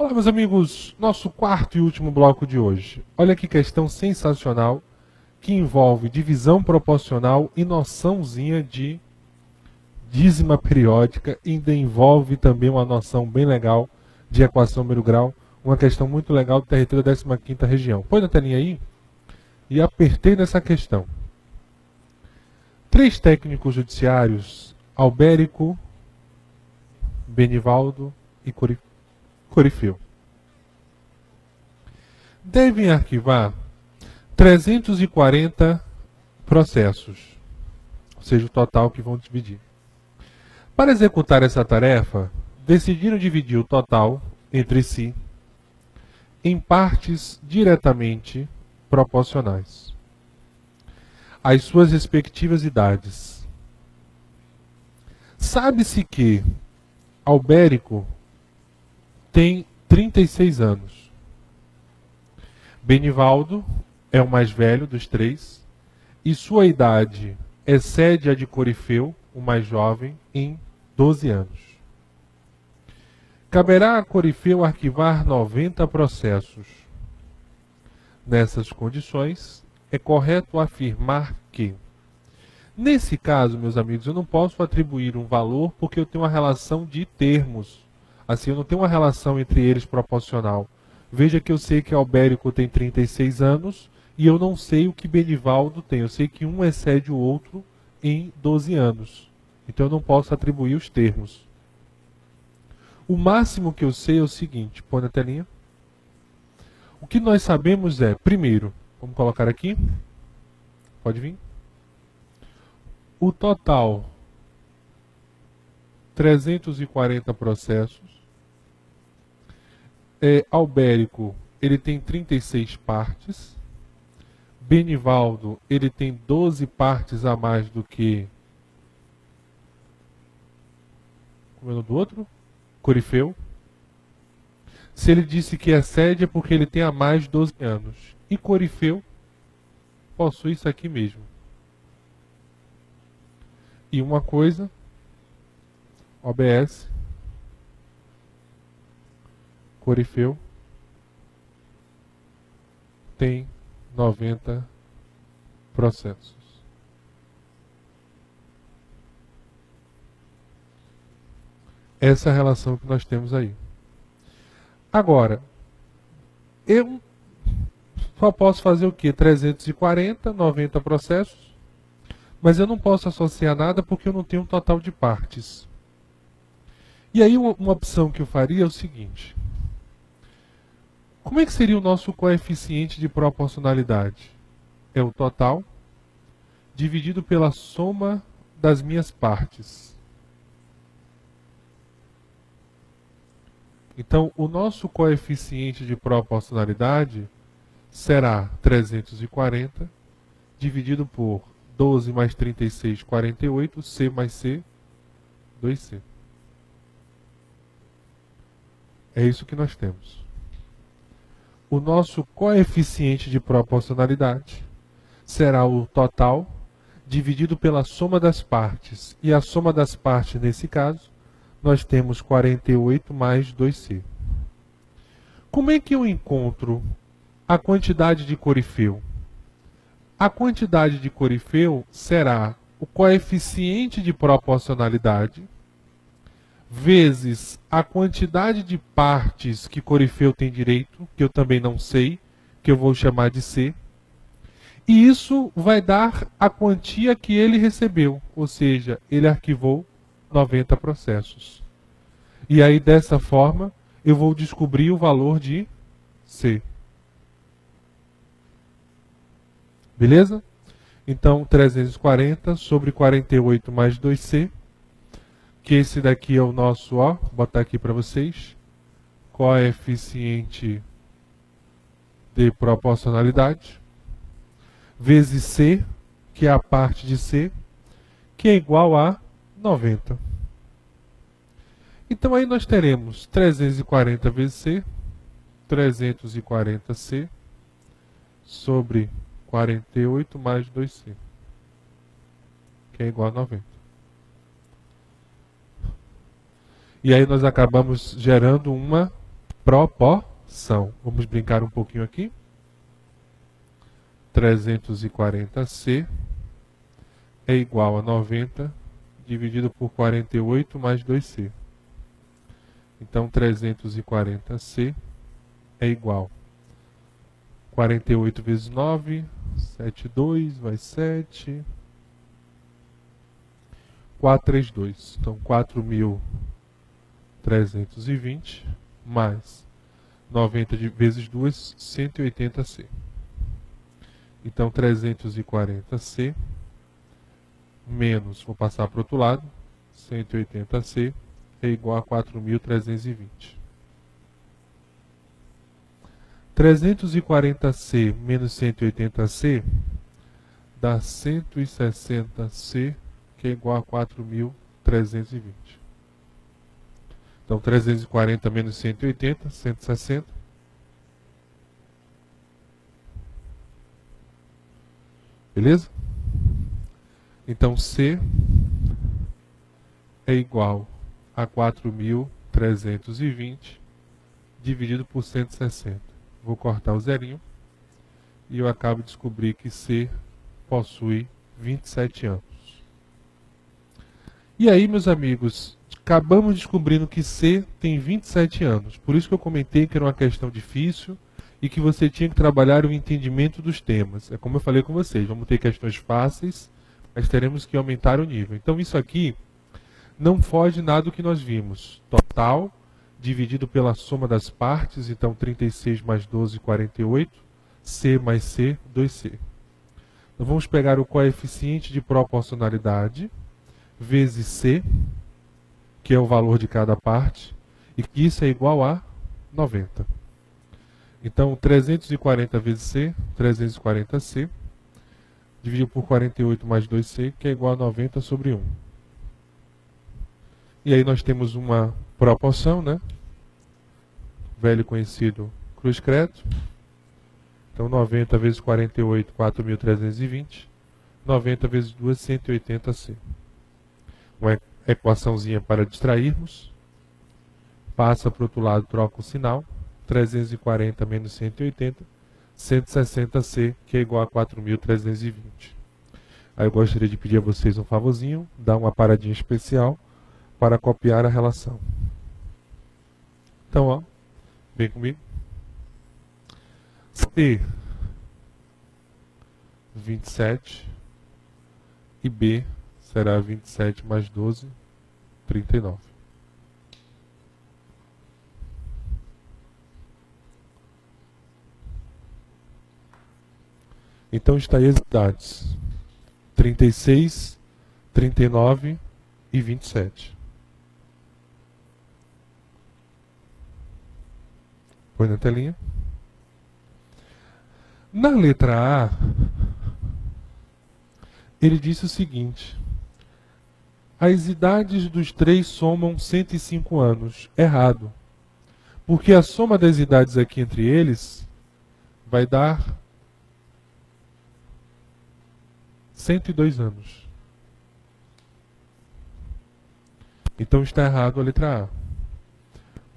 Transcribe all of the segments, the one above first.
Olá, meus amigos, nosso quarto e último bloco de hoje. Olha que questão sensacional que envolve divisão proporcional e noçãozinha de dízima periódica e ainda envolve também uma noção bem legal de equação número grau, uma questão muito legal do território da 15ª região. Põe na telinha aí e apertei nessa questão. 3 técnicos judiciários, Albérico, Benivaldo e Corifeu, devem arquivar 340 processos, ou seja, o total que vão dividir. Para executar essa tarefa, decidiram dividir o total entre si em partes diretamente proporcionais às suas respectivas idades. Sabe-se que Albérico tem 36 anos. Benivaldo é o mais velho dos 3 e sua idade excede a de Corifeu, o mais jovem, em 12 anos. Caberá a Corifeu arquivar 90 processos. Nessas condições, é correto afirmar que, nesse caso, meus amigos, eu não posso atribuir um valor porque eu tenho uma relação de termos. Assim, eu não tenho uma relação entre eles proporcional. Veja que eu sei que Albérico tem 36 anos e eu não sei o que Benivaldo tem. Eu sei que um excede o outro em 12 anos. Então eu não posso atribuir os termos. O máximo que eu sei é o seguinte, põe na telinha. O que nós sabemos é, primeiro, vamos colocar aqui, pode vir. O total, 340 processos. Albérico, ele tem 36 partes. Benivaldo, ele tem 12 partes a mais do que... Como é o nome do outro? Corifeu. Se ele disse que excede é porque ele tem a mais de 12 anos. E Corifeu possui isso aqui mesmo. E uma coisa, OBS, Corifeu tem 90 processos. Essa é a relação que nós temos aí. Agora, eu só posso fazer o quê? 340, 90 processos, mas eu não posso associar nada porque eu não tenho um total de partes. E aí uma opção que eu faria é o seguinte. Como é que seria o nosso coeficiente de proporcionalidade? É o total dividido pela soma das minhas partes. Então, o nosso coeficiente de proporcionalidade será 340 dividido por 12 mais 36, 48, C mais C, 2C. É isso que nós temos. O nosso coeficiente de proporcionalidade será o total dividido pela soma das partes. E a soma das partes, nesse caso, nós temos 48 mais 2C. Como é que eu encontro a quantidade de Corifeu? A quantidade de Corifeu será o coeficiente de proporcionalidade vezes a quantidade de partes que Corifeu tem direito, que eu também não sei, que eu vou chamar de C. E isso vai dar a quantia que ele recebeu, ou seja, ele arquivou 90 processos. E aí, dessa forma, eu vou descobrir o valor de C. Beleza? Então, 340 sobre 48 mais 2C, que esse daqui é o nosso, ó, vou botar aqui para vocês, coeficiente de proporcionalidade, vezes C, que é a parte de C, que é igual a 90. Então aí nós teremos 340 vezes C, 340C, sobre 48 mais 2C, que é igual a 90. E aí nós acabamos gerando uma proporção. Vamos brincar um pouquinho aqui. 340C é igual a 90 dividido por 48 mais 2C. Então, 340C é igual a 48 vezes 9, 72, vai 7, 432. Então, 4.320 mais 90 vezes 2, 180C. Então, 340C menos, vou passar para o outro lado, 180C é igual a 4.320. 340C menos 180C dá 160C, que é igual a 4.320. Então, 340 menos 180, 160. Beleza? Então, C é igual a 4.320 dividido por 160. Vou cortar o zerinho e eu acabo de descobrir que C possui 27 anos. E aí, meus amigos, acabamos descobrindo que C tem 27 anos. Por isso que eu comentei que era uma questão difícil e que você tinha que trabalhar o entendimento dos temas. É como eu falei com vocês, vamos ter questões fáceis, mas teremos que aumentar o nível. Então, isso aqui não foge nada do que nós vimos. Total dividido pela soma das partes, então 36 mais 12, 48. C mais C, 2C. Então, vamos pegar o coeficiente de proporcionalidade vezes C, que é o valor de cada parte, e que isso é igual a 90. Então, 340 vezes C, 340C, dividido por 48 mais 2C, que é igual a 90 sobre 1. E aí nós temos uma proporção, né? Velho conhecido cruz-credo. Então, 90 vezes 48, 4.320. 90 vezes 2, 180C. Uma equaçãozinha para distrairmos. Passa para o outro lado, troca o sinal. 340 menos 180, 160C, que é igual a 4.320. Aí eu gostaria de pedir a vocês um favorzinho, dar uma paradinha especial para copiar a relação. Então, ó, vem comigo. C, 27, e B será 27 mais 12, 39. Então está aí as idades: 36, 39 e 27. Põe na telinha. Na letra A, ele disse o seguinte: as idades dos três somam 105 anos. Errado. Porque a soma das idades aqui entre eles vai dar 102 anos. Então está errado a letra A.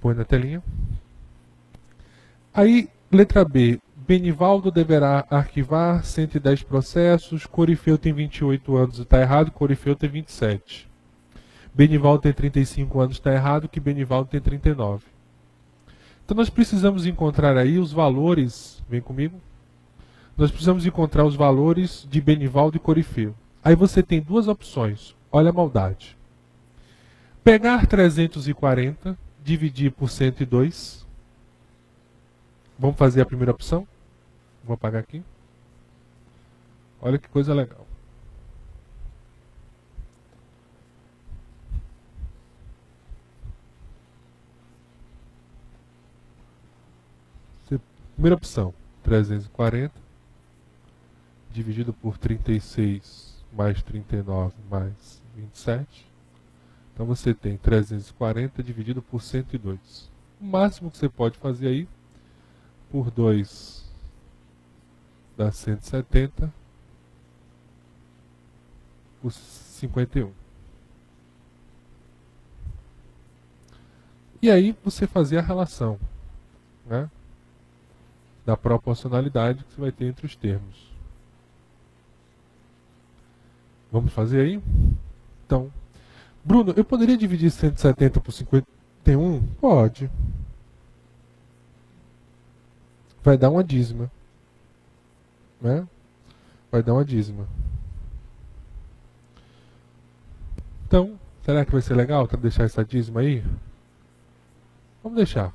Põe na telinha. Aí, letra B. Benivaldo deverá arquivar 110 processos. Corifeu tem 28 anos, está errado. Corifeu tem 27. Benivaldo tem 35 anos, está errado. Que Benivaldo tem 39. Então nós precisamos encontrar aí os valores. Vem comigo. Nós precisamos encontrar os valores de Benivaldo e Corifeu. Aí você tem duas opções. Olha a maldade. Pegar 340, dividir por 102. Vamos fazer a primeira opção? Vou apagar aqui. Olha que coisa legal. Primeira opção, 340 dividido por 36 mais 39 mais 27. Então você tem 340 dividido por 102. O máximo que você pode fazer aí, por 2 dá 170, por 51. E aí você fazia a relação. né, da proporcionalidade que você vai ter entre os termos. Vamos fazer aí? Então, Bruno, eu poderia dividir 170 por 51? Pode. Vai dar uma dízima, né? Vai dar uma dízima. Então, será que vai ser legal deixar essa dízima aí? Vamos deixar.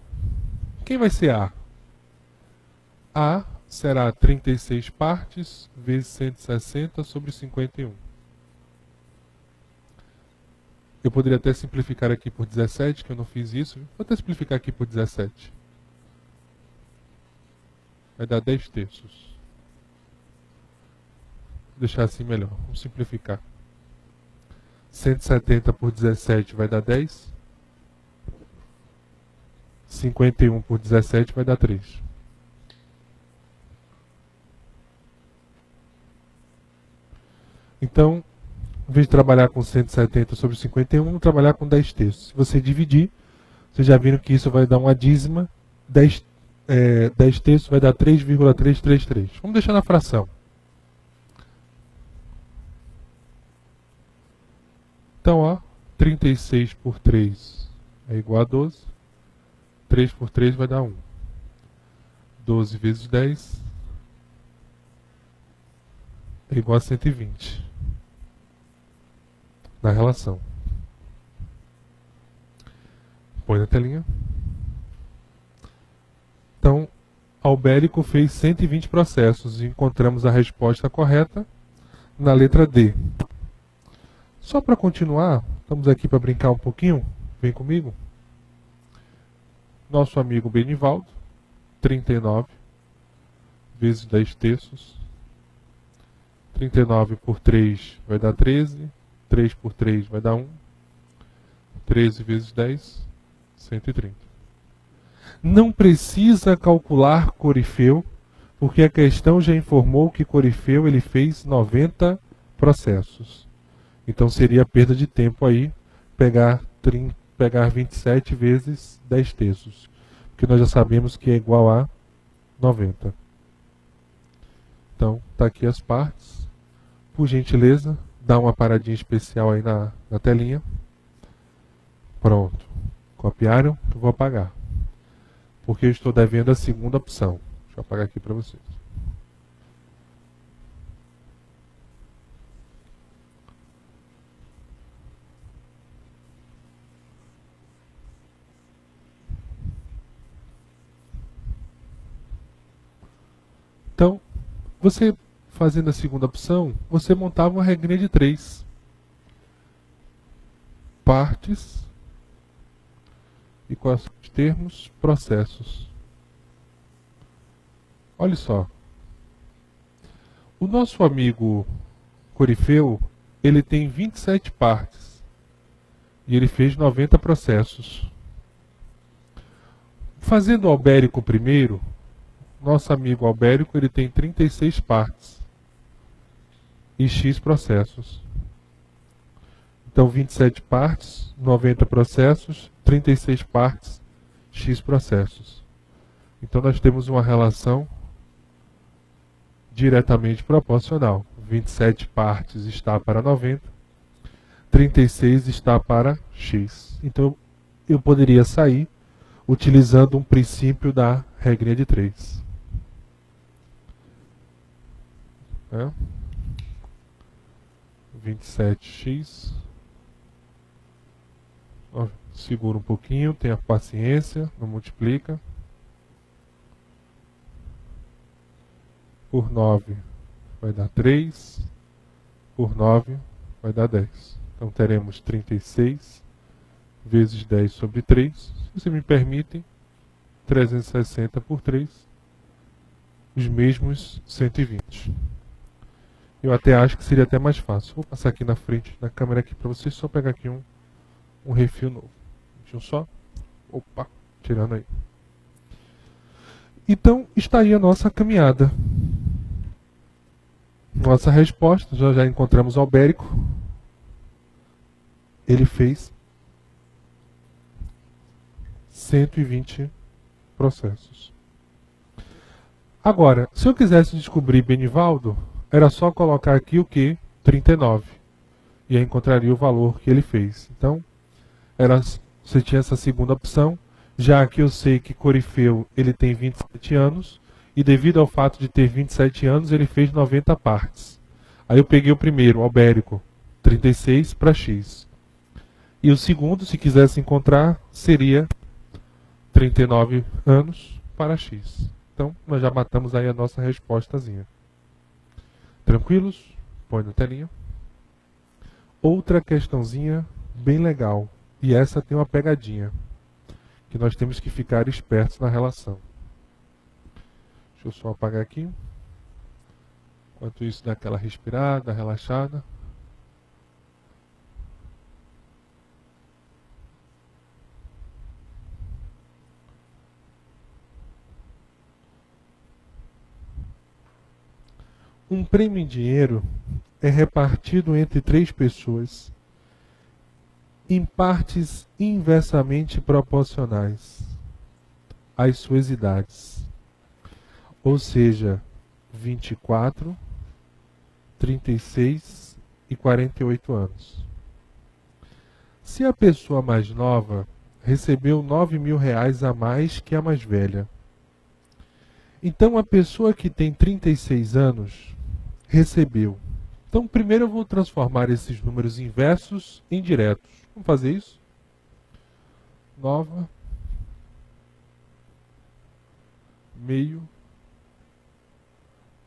Quem vai ser A? A será 36 partes vezes 160 sobre 51. Eu poderia até simplificar aqui por 17, que eu não fiz isso. Vou até simplificar aqui por 17. Vai dar 10 terços. Vou deixar assim melhor. Vamos simplificar. 170 por 17 vai dar 10. 51 por 17 vai dar 3. Então, em vez de trabalhar com 170 sobre 51, vamos trabalhar com 10 terços. Se você dividir, vocês já viram que isso vai dar uma dízima. 10 terços vai dar 3,333. Vamos deixar na fração. Então, ó, 36 por 3 é igual a 12. 3 por 3 vai dar 1. 12 vezes 10 é igual a 120. Na relação. Põe na telinha. Então, Albérico fez 120 processos e encontramos a resposta correta na letra D. Só para continuar, estamos aqui para brincar um pouquinho. Vem comigo. Nosso amigo Benivaldo, 39 vezes 10 terços. 39 por 3 vai dar 13. 3 por 3 vai dar 1. 13 vezes 10, 130. Não precisa calcular Corifeu, porque a questão já informou que Corifeu ele fez 90 processos. Então seria perda de tempo aí pegar 27 vezes 10 terços, porque nós já sabemos que é igual a 90. Então, tá aqui as partes. Por gentileza, dá uma paradinha especial aí na telinha. Pronto. Copiaram? Eu vou apagar. Porque eu estou devendo a segunda opção. Deixa eu apagar aqui para vocês. Então, você fazendo a segunda opção, você montava uma regrinha de 3. Partes e quais são os termos? Processos. Olha só. O nosso amigo Corifeu, ele tem 27 partes e ele fez 90 processos. Fazendo o Albérico primeiro, nosso amigo Albérico ele tem 36 partes e X processos. Então 27 partes, 90 processos, 36 partes, X processos. Então nós temos uma relação diretamente proporcional. 27 partes está para 90, 36 está para X. Então eu poderia sair utilizando um princípio da regrinha de 3. 27x. Segura um pouquinho, tenha paciência, não multiplica. Por 9 vai dar 3. Por 9 vai dar 10. Então teremos 36 vezes 10 sobre 3. Se você me permite, 360 por 3. Os mesmos 120. Eu até acho que seria até mais fácil. Vou passar aqui na frente, na câmera aqui para vocês, só pegar aqui um refil novo. Deixa eu só... Opa, tirando aí. Então, está aí a nossa caminhada. Nossa resposta, já encontramos o Albérico. Ele fez 120 processos. Agora, se eu quisesse descobrir Benivaldo, era só colocar aqui o que? 39. E aí encontraria o valor que ele fez. Então, você tinha essa segunda opção. Já que eu sei que Corifeu ele tem 27 anos, e devido ao fato de ter 27 anos, ele fez 90 partes. Aí eu peguei o primeiro, Albérico, 36 para X. E o segundo, se quisesse encontrar, seria 39 anos para X. Então, nós já matamos aí a nossa respostazinha. Tranquilos? Põe na telinha. Outra questãozinha bem legal. E essa tem uma pegadinha, que nós temos que ficar espertos na relação. Deixa eu só apagar aqui. Enquanto isso, dá aquela respirada, relaxada. Um prêmio em dinheiro é repartido entre 3 pessoas em partes inversamente proporcionais às suas idades. Ou seja, 24, 36 e 48 anos. Se a pessoa mais nova recebeu 9.000 reais a mais que a mais velha, então a pessoa que tem 36 anos recebeu. Então primeiro eu vou transformar esses números inversos em diretos. Vamos fazer isso? Nova, meio,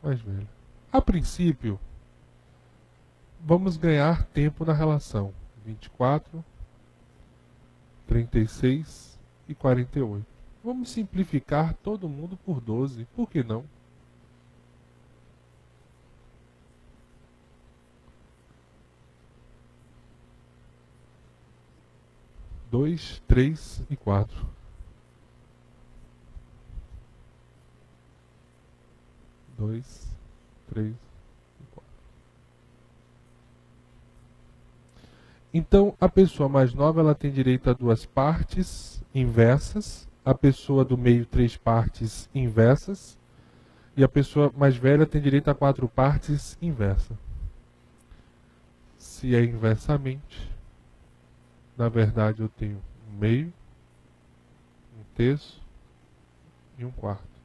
mais velha. A princípio, vamos ganhar tempo na relação. 24, 36 e 48. Vamos simplificar todo mundo por 12. Por que não? Dois, 3 e 4. 2, 3 e 4. Então, a pessoa mais nova ela tem direito a 2 partes inversas, a pessoa do meio 3 partes inversas, e a pessoa mais velha tem direito a 4 partes inversas. Se é inversamente, na verdade eu tenho um meio, um terço e um quarto.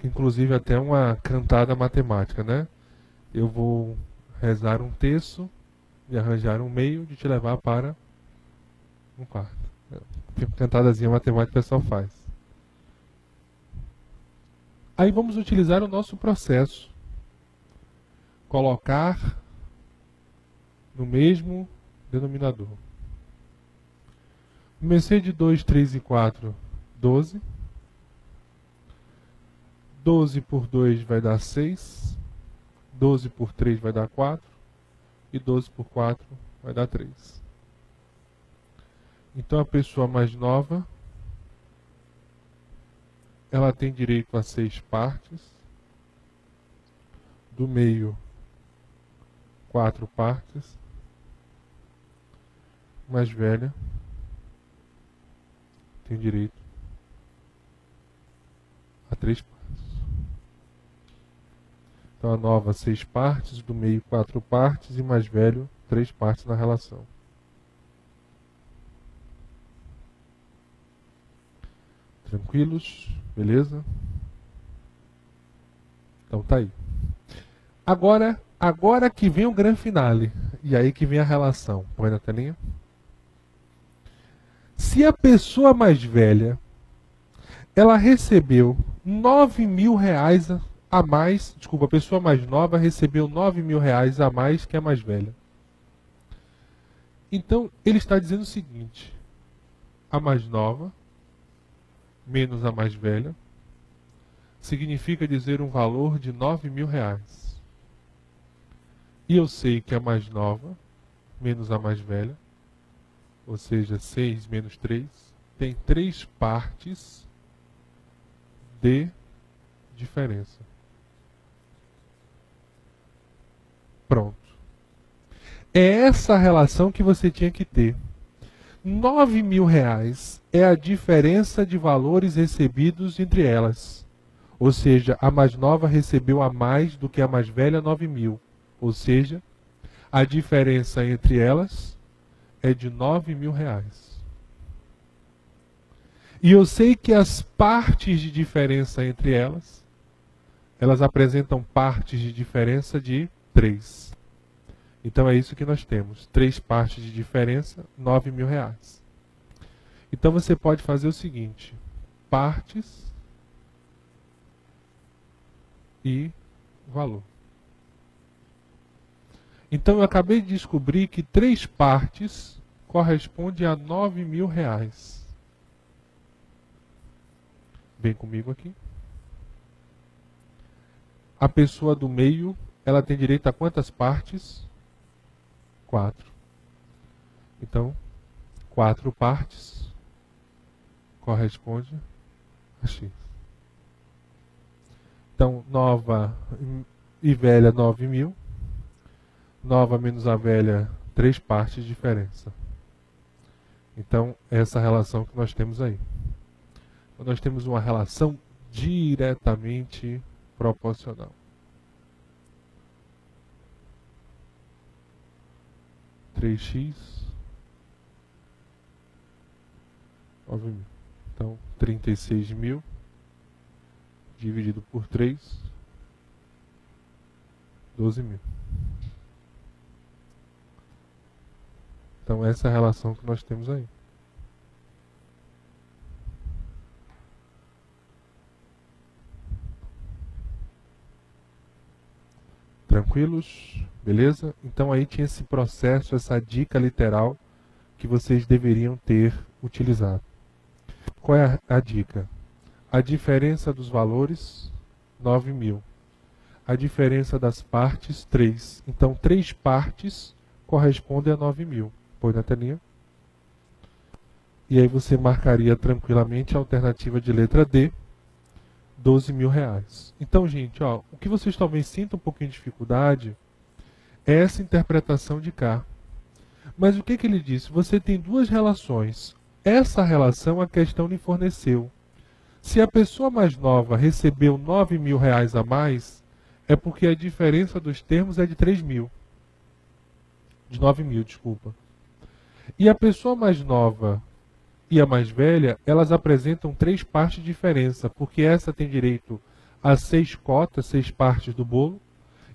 Que inclusive até uma cantada matemática, né? Eu vou rezar um terço e arranjar um meio de te levar para um quarto. Cantadazinha matemática o pessoal faz. Aí vamos utilizar o nosso processo. Colocar no mesmo denominador. Comecei de 2, 3 e 4, 12. 12 por 2 vai dar 6. 12 por 3 vai dar 4. E 12 por 4 vai dar 3. Então a pessoa mais nova, ela tem direito a 6 partes. Do meio, 4 partes. Mais velha tem direito a 3 partes. Então a nova 6 partes, do meio 4 partes e mais velho 3 partes na relação. Tranquilos? Beleza? Então tá aí. Agora que vem o grande finale. E aí que vem a relação. Põe na telinha. Se a pessoa mais velha ela recebeu 9.000 reais a mais, desculpa, a pessoa mais nova recebeu 9.000 reais a mais que a mais velha. Então, ele está dizendo o seguinte: a mais nova menos a mais velha significa dizer um valor de 9.000 reais. E eu sei que a mais nova menos a mais velha, ou seja, 6 menos 3, tem 3 partes de diferença. Pronto. É essa relação que você tinha que ter. R$ 9.000 é a diferença de valores recebidos entre elas. Ou seja, a mais nova recebeu a mais do que a mais velha 9.000. Ou seja, a diferença entre elas é de R$ 9.000. E eu sei que as partes de diferença entre elas, elas apresentam partes de diferença de 3. Então é isso que nós temos. 3 partes de diferença, R$ 9.000. Então você pode fazer o seguinte: partes e valor. Então eu acabei de descobrir que 3 partes corresponde a R$ 9.000. Vem comigo aqui. A pessoa do meio, ela tem direito a quantas partes? 4. Então, 4 partes corresponde a X. Então, nova e velha, 9.000. Nova menos a velha, 3 partes de diferença. Então, essa relação que nós temos aí. Então, nós temos uma relação diretamente proporcional. X 9.000. Então, 36.000 dividido por 3, 12.000. Então, essa é a relação que nós temos aí. Tranquilos? Beleza? Então aí tinha esse processo, essa dica literal que vocês deveriam ter utilizado. Qual é a dica? A diferença dos valores, 9.000. A diferença das partes, 3. Então, 3 partes correspondem a 9.000. Põe na telinha. E aí você marcaria tranquilamente a alternativa de letra D, R$ 12.000. Então, gente, ó, o que vocês talvez sintam um pouquinho de dificuldade é essa interpretação de cá. Mas o que ele disse? Você tem 2 relações. Essa relação a questão lhe forneceu. Se a pessoa mais nova recebeu R$ 9.000 a mais, é porque a diferença dos termos é de 3.000. De 9.000, desculpa. E a pessoa mais nova e a mais velha, elas apresentam 3 partes de diferença, porque essa tem direito a 6 cotas, 6 partes do bolo,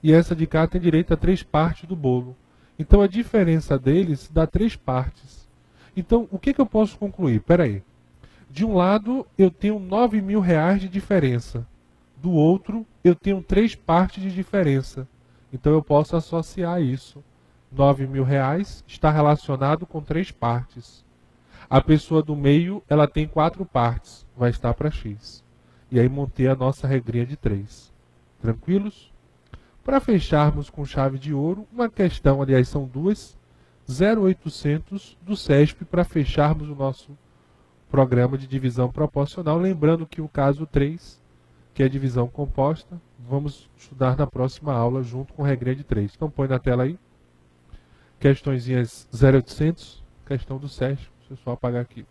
e essa de cá tem direito a 3 partes do bolo. Então a diferença deles dá 3 partes. Então o que eu posso concluir? Espera aí. De um lado eu tenho R$ 9.000 de diferença. Do outro eu tenho 3 partes de diferença. Então eu posso associar isso. R$ 9.000 está relacionado com 3 partes. A pessoa do meio, ela tem 4 partes, vai estar para X. E aí montei a nossa regrinha de 3. Tranquilos? Para fecharmos com chave de ouro, uma questão, aliás são 2, 0800 do CESP para fecharmos o nosso programa de divisão proporcional. Lembrando que o caso 3, que é divisão composta, vamos estudar na próxima aula junto com a regrinha de 3. Então põe na tela aí. Questõezinhas 0800, questão do CESP. Deixa eu só apagar aqui.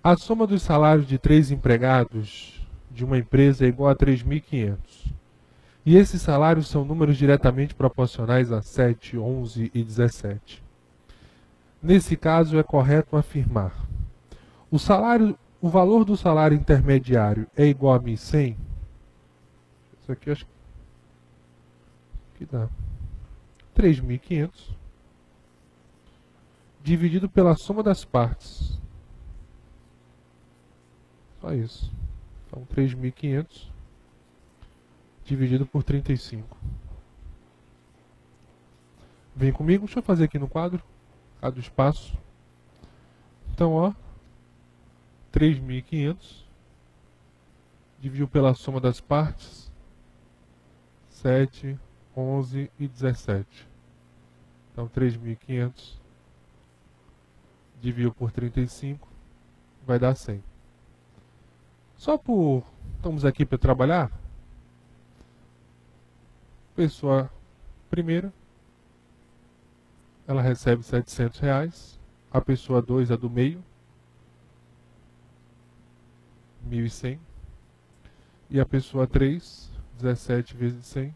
A soma dos salários de 3 empregados de uma empresa é igual a 3.500. E esses salários são números diretamente proporcionais a 7, 11 e 17. Nesse caso, é correto afirmar: o valor do salário intermediário é igual a 1.100? Isso aqui eu acho que dá 3.500 dividido pela soma das partes. Só isso. Então, 3.500 dividido por 35. Vem comigo, deixa eu fazer aqui no quadro, a do espaço. Então, ó, 3.500 dividido pela soma das partes, 7, 11 e 17. Então 3.500 dividido por 35 vai dar 100. Estamos aqui para trabalhar. Pessoa primeira, ela recebe R$700. A pessoa 2, a do meio, 1.100. E a pessoa 3, 17 vezes 100,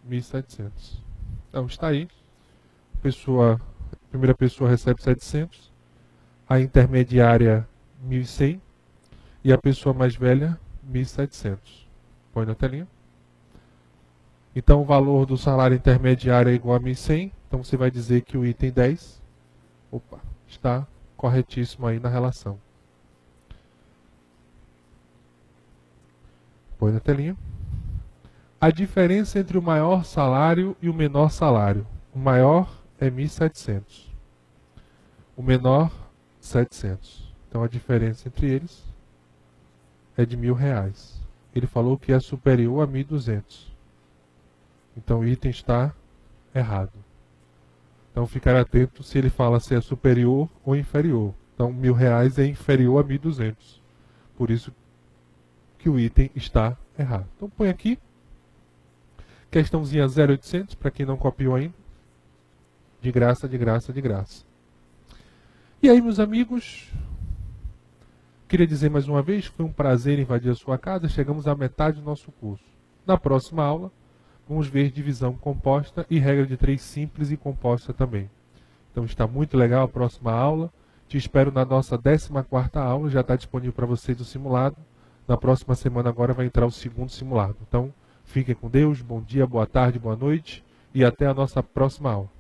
1.700. Então está aí. A primeira pessoa recebe 700. A intermediária 1.100. E a pessoa mais velha 1.700. Põe na telinha. Então o valor do salário intermediário é igual a 1.100. Então você vai dizer que o item 10 está corretíssimo aí na relação. Põe na telinha. A diferença entre o maior salário e o menor salário. O maior é 1.700. O menor, 700. Então a diferença entre eles é de R$1.000. Ele falou que é superior a 1.200. Então o item está errado. Então ficar atento se ele fala se é superior ou inferior. Então R$1.000 é inferior a 1.200. Por isso que o item está errado. Então põe aqui. Questãozinha 0800, para quem não copiou ainda. De graça, de graça, de graça. E aí, meus amigos, queria dizer mais uma vez que foi um prazer invadir a sua casa. Chegamos à metade do nosso curso. Na próxima aula, vamos ver divisão composta e regra de 3 simples e composta também. Então está muito legal a próxima aula. Te espero na nossa 14ª aula. Já está disponível para vocês o simulado. Na próxima semana agora vai entrar o segundo simulado. Então, fiquem com Deus. Bom dia, boa tarde, boa noite. E até a nossa próxima aula.